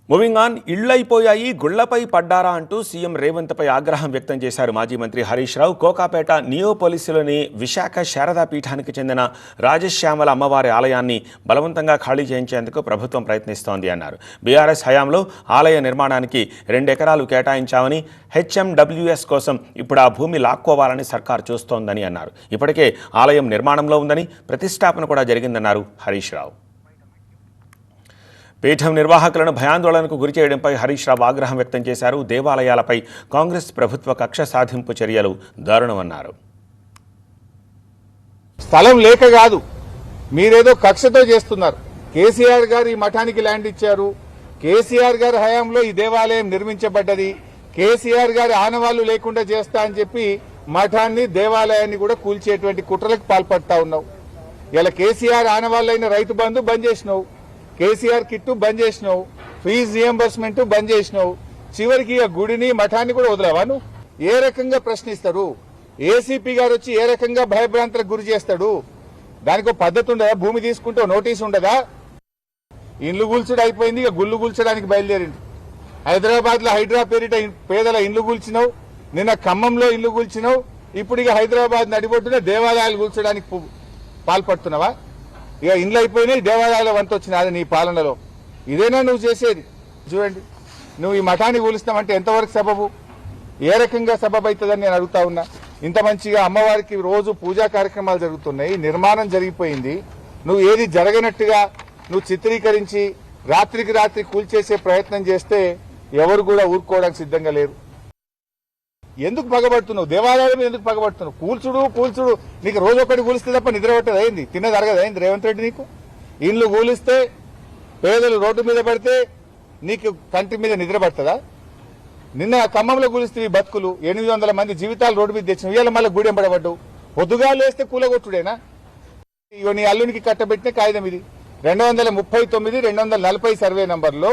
Moving on, ఇళ్లైపోయాయి గుళ్లపై పడ్డారా అంటూ CM Revanth పై ఆగ్రహం వ్యక్తం చేశారు మాజీ మంత్రి హరీష్ రావు. కోకాపేట నియోపోలిస్లోని విశాఖ శారదా పీఠానికి చెందిన రాజశ్యామల అమ్మవారి ఆలయాన్ని బలవంతంగా ఖాళీ చేయించేందుకు ప్రభుత్వం ప్రయత్నిస్తోంది అన్నారు. బీఆర్ఎస్ హయాంలో ఆలయ నిర్మాణానికి 2 ఎకరాలు కేటాయించామని, హెచ్ఎండబ్ల్యూఎస్ కోసం ఇప్పుడు ఆ భూమి లాక్కోవాలని సర్కార్ చూస్తోందని అన్నారు. ఇప్పటికే ఆలయం నిర్మాణంలో ఉందని, ప్రతిష్టాపన కూడా జరిగిందన్నారు హరీష్ రావు. పీఠం నిర్వాహకులను భయాందోళనకు గురిచేయడంపై హరీష్ రావు ఆగ్రహం వ్యక్తం చేశారు. దేవాలయాలపై కాంగ్రెస్ ప్రభుత్వ కక్ష సాధింపు చర్యలు దారుణమన్నారు. స్థలం లేక కాదు, మీరేదో కక్షతో చేస్తున్నారు. కేసీఆర్ గారు ఈ మఠానికి ల్యాండ్ ఇచ్చారు. కేసీఆర్ గారి హయాంలో ఈ దేవాలయం నిర్మించబడ్డది. కేసీఆర్ గారి ఆనవాళ్లు లేకుండా చేస్తా అని చెప్పి మఠాన్ని, దేవాలయాన్ని కూడా కూల్చేటువంటి కుట్రలకు పాల్పడతా ఉన్నావు. ఇలా కేసీఆర్ ఆనవాళ్ళైన రైతు బంధు బంద్ చేసినావు, కేసీఆర్ కిట్టు బంద్ చేసినావు, ఫీజు రియంబర్స్మెంట్ బంద్ చేసినావు. చివరికి ఆ గుడిని, మఠాన్ని కూడా వదిలేవా నువ్వు? ఏ రకంగా ప్రశ్నిస్తారు? ఏసీపీ గారు వచ్చి ఏ రకంగా భయభ్రాంతులకు గురి చేస్తాడు? దానికి పద్ధతి ఉండదా? భూమి తీసుకుంటే నోటీస్ ఉండదా? ఇండ్లు కూల్చుడు అయిపోయింది, ఇక గుళ్ళు కూల్చడానికి బయలుదేరింది. హైదరాబాద్ లో హైడ్రా పేరిట పేదల ఇండ్లు కూల్చినావు, నిన్న ఖమ్మంలో ఇల్లు కూల్చినావు, ఇప్పుడు ఇక హైదరాబాద్ నడిబొట్టున దేవాలయాలు కూల్చడానికి పాల్పడుతున్నావా? ఇక ఇండ్లు అయిపోయినాయి, దేవాలయాల వంతు వచ్చినాది నీ పాలనలో. ఇదేనా నువ్వు చేసేది? చూడండి, నువ్వు ఈ మఠాన్ని కూలుస్తామంటే ఎంతవరకు సబబు, ఏ రకంగా సబబు అవుతుందని నేను అడుగుతా ఉన్నా. ఇంత మంచిగా అమ్మవారికి రోజు పూజా కార్యక్రమాలు జరుగుతున్నాయి, నిర్మాణం జరిగిపోయింది. నువ్వు ఏది జరగనట్టుగా నువ్వు చిత్రీకరించి రాత్రికి రాత్రి కూల్చేసే ప్రయత్నం చేస్తే ఎవరు కూడా ఊరుకోవడానికి సిద్ధంగా లేరు. ఎందుకు పగబడుతున్నావు? దేవాలయం ఎందుకు పగబడుతున్నావు? కూల్చుడు నీకు రోజు ఒకటి కూలిస్తే తప్ప నిద్ర పట్టదు అయింది, తిన్నది అరగదు అయింది రేవంత్ రెడ్డి నీకు. ఇండ్లు కూలిస్తే, పేదలు రోడ్డు మీద పడితే నీకు కంటి మీద నిద్ర పడుతుందా? నిన్న ఖమ్మంలో కూలిస్తే ఈ బతుకులు 800 మంది జీవితాలు రోడ్డు మీద తెచ్చిన, ఇవాళ మళ్ళీ గూడెం పడబడ్డావు. పొద్దుగా లేస్తే కూలగొట్టుడేనా? ఇగో నీ అల్లునికి కట్టబెట్టిన కాగితం ఇది. 239, 240 సర్వే నంబర్లో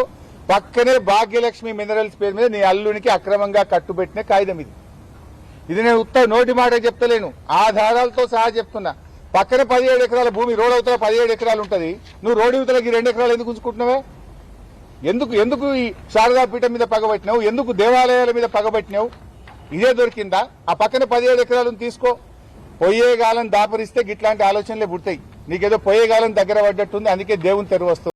పక్కనే భాగ్యలక్ష్మి మినరల్స్ పేరు మీద నీ అల్లునికి అక్రమంగా కట్టుబెట్టిన కాగితం ఇది. ఇది నేను నోటి మాట చెప్తలేను, ఆధారాలతో సహా చెప్తున్నా. పక్కన 17 ఎకరాల భూమి, రోడ్ అవతల 17 ఎకరాలు ఉంటుంది. నువ్వు రోడ్డు అవతలకి 2 ఎకరాలు ఎందుకు ఉంచుకుంటున్నావే? ఎందుకు ఈ శారదా పీఠం మీద పగబట్టినావు? ఎందుకు దేవాలయాల మీద పగబట్టినావు? ఇదే దొరికిందా? ఆ పక్కన 17 ఎకరాలను తీసుకో. పొయ్యేగాలం దాపరిస్తే గిట్లాంటి ఆలోచనలే పుడతాయి. నీకేదో పొయ్యేగాలం దగ్గర పడ్డట్టుంది, అందుకే దేవుని తెరువు వస్తుంది.